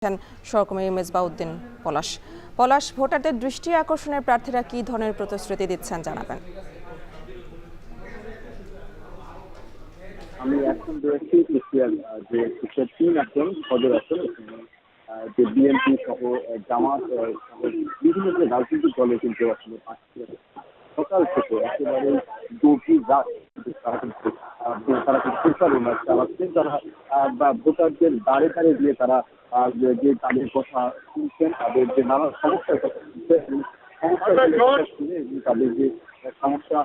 সহকর্মী মেজবাউদ্দিন পলাশ ভোটারদের দৃষ্টি আকর্ষণের প্রার্থীরা কি ধরনের প্রতিশ্রুতি দিচ্ছেন জানাবেন। আমি এখন রয়েছি এশিয়ার যে 3 আসন সদর আসন যে বিএনপি সহ জামাত সহ বিভিন্ন যে রাজনৈতিক দলে কিন্তু আসলে সকাল থেকে একেবারে গভীর রাত তারা প্রচারণা চালাচ্ছেন, যারা ভোটারদের দাঁড়ে দাঁড়িয়ে দিয়ে তারা যে তাদের কথা শুনছেন, তাদের যে নানা সমস্যার কথা শুনছেন, শুনে তাদের যে সমস্যা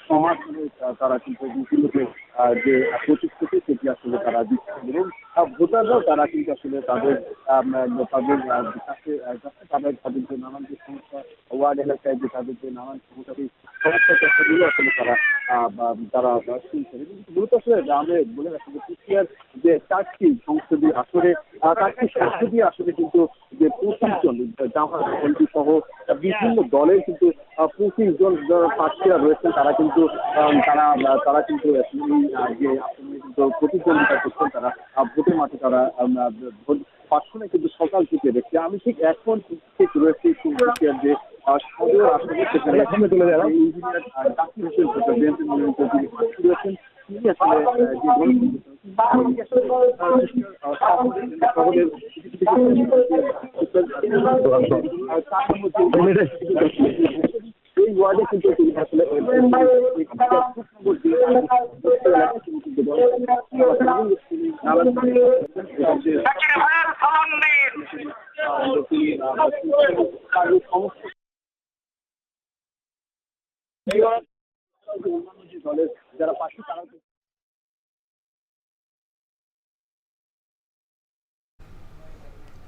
সমাধানে তারা কিন্তু বিভিন্ন যে প্রতিশ্রুতি সেটি আসলে তারা দিচ্ছেন এবং ভোটাররাও তারা কিন্তু আসলে তাদের কাছে তাদের যে নানান যে সমস্যা ওয়ার্ড এলাকায় যে তাদের যে নানান সমস্যাগুলো আসলে তারা শুনছেন। মূলত আসলে আমি বলে রাখি যে কুষ্টিয়ার যে 4টি সংসদীয় আসরে 4টি সংসদীয় আসলে কিন্তু যে 25 জন জামাত সহ বিভিন্ন দলের কিন্তু 25 জন প্রার্থীরা রয়েছেন, তারা কিন্তু যে আসলে কিন্তু প্রতিদ্বন্দ্বিতা করছেন, তারা ভোটের মাঠে তারা ভোট পাচ্ছেন কিন্তু সকাল থেকে দেখছি। আমি ঠিক এখন ঠিক রয়েছি কুষ্টিয়ার যে সদর আসনে, সেখানে ইঞ্জিনিয়ার জাকির হোসেন বিএনপি মনোনীত তিনি রয়েছেন। তিনি আসলে এই ওয়ার্ডে কিন্তু তিনি আসলে দলের যারা পাশে তারা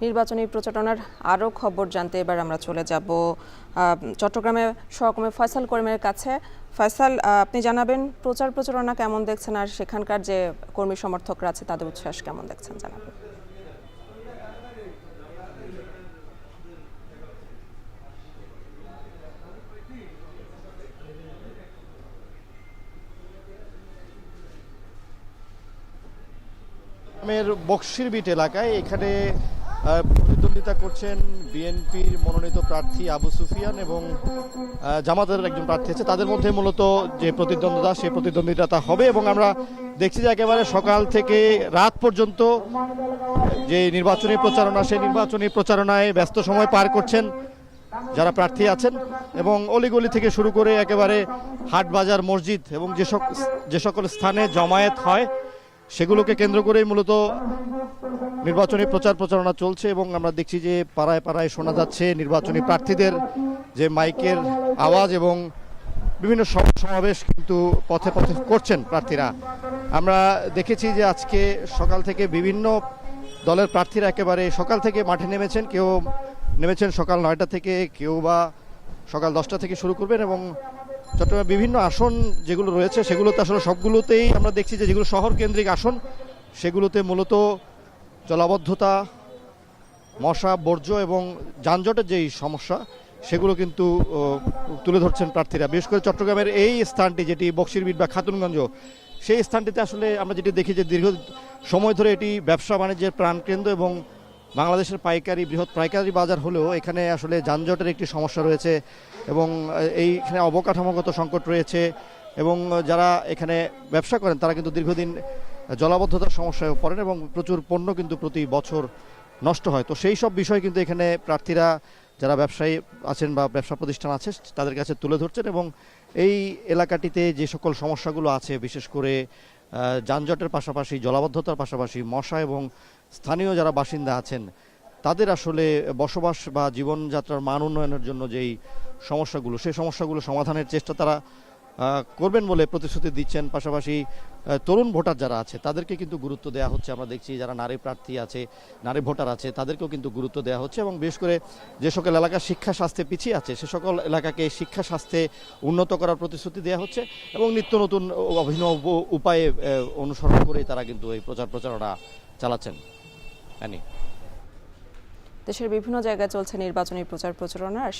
নির্বাচনী প্রচারণার আরও খবর জানতে এবার আমরা চলে যাব চট্টগ্রামে সহকর্মী ফয়সাল করিমের কাছে। ফয়সাল, আপনি জানাবেন প্রচারণা কেমন দেখছেন, আর সেখানকার যে কর্মী সমর্থকরা আছে তাদের উচ্ছ্বাস কেমন দেখছেন জানাবেন। বক্সিরবিট এলাকায় এখানে প্রতিদ্বন্দ্বিতা করছেন বিএনপির মনোনীত প্রার্থী আবু সুফিয়ান এবং জামাতের একজন প্রার্থী আছে। তাদের মধ্যে মূলত যে প্রতিদ্বন্দ্বিতা সেই প্রতিদ্বন্দ্বিতা হবে এবং আমরা দেখছি যে একেবারে সকাল থেকে রাত পর্যন্ত যে নির্বাচনী প্রচারণা, সেই নির্বাচনী প্রচারণায় ব্যস্ত সময় পার করছেন যারা প্রার্থী আছেন এবং অলিগলি থেকে শুরু করে একেবারে হাট বাজার মসজিদ এবং যে সকল স্থানে জমায়েত হয় সেগুলোকে কেন্দ্র করেই মূলত নির্বাচনী প্রচারণা চলছে এবং আমরা দেখছি যে পাড়ায় পাড়ায় শোনা যাচ্ছে নির্বাচনী প্রার্থীদের যে মাইকের আওয়াজ এবং বিভিন্ন সমাবেশ কিন্তু পথে পথে করছেন প্রার্থীরা। আমরা দেখেছি যে আজকে সকাল থেকে বিভিন্ন দলের প্রার্থীরা একেবারে সকাল থেকে মাঠে নেমেছেন, কেউ নেমেছেন সকাল 9টা থেকে, কেউ বা সকাল 10টা থেকে শুরু করবেন এবং চট্টগ্রামে বিভিন্ন আসন যেগুলো রয়েছে সেগুলোতে আসলে সবগুলোতেই আমরা দেখছি যে যেগুলো শহর কেন্দ্রিক আসন সেগুলোতে মূলত জলাবদ্ধতা, মশা, বর্জ্য এবং যানজটের যেই সমস্যা সেগুলো কিন্তু তুলে ধরছেন প্রার্থীরা। বিশেষ করে চট্টগ্রামের এই স্থানটি যেটি বক্সিরবিট বা খাতুনগঞ্জ, সেই স্থানটিতে আসলে আমরা যেটি দেখি যে দীর্ঘ সময় ধরে এটি ব্যবসা বাণিজ্যের প্রাণকেন্দ্র এবং বাংলাদেশের বৃহৎ পাইকারি বাজার হলেও এখানে আসলে যানজটের একটি সমস্যা রয়েছে এবং এইখানে অবকাঠামোগত সংকট রয়েছে এবং যারা এখানে ব্যবসা করেন তারা কিন্তু দীর্ঘদিন জলাবদ্ধতার সমস্যায় পড়েন এবং প্রচুর পণ্য কিন্তু প্রতি বছর নষ্ট হয়। তো সেই সব বিষয় কিন্তু এখানে প্রার্থীরা যারা ব্যবসায়ী আছেন বা ব্যবসা প্রতিষ্ঠান আছে তাদের কাছে তুলে ধরছেন এবং এই এলাকাটিতে যে সকল সমস্যাগুলো আছে, বিশেষ করে যানজটের পাশাপাশি জলাবদ্ধতার পাশাপাশি মশা এবং স্থানীয় যারা বাসিন্দা আছেন তাদের আসলে বসবাস বা জীবনযাত্রার মান উন্নয়নের জন্য যেই সমস্যাগুলো, সেই সমস্যাগুলো সমাধানের চেষ্টা তারা করবেন বলে প্রতিশ্রুতি দিচ্ছেন। পাশাপাশি তরুণ ভোটার যারা আছে তাদেরকে কিন্তু গুরুত্ব দেওয়া হচ্ছে। আমরা দেখছি যারা নারী প্রার্থী আছে, নারী ভোটার আছে, তাদেরকেও কিন্তু গুরুত্ব দেওয়া হচ্ছে এবং বিশেষ করে যে সকল এলাকা শিক্ষা স্বাস্থ্যে পিছিয়ে আছে সে সকল এলাকাকে শিক্ষা স্বাস্থ্যে উন্নত করার প্রতিশ্রুতি দেওয়া হচ্ছে এবং নিত্য নতুন অভিনব উপায়ে অনুসরণ করে তারা কিন্তু এই প্রচারণা চালাচ্ছেন। দেশের বিভিন্ন জায়গায় চলছে নির্বাচনী প্রচারণা, আর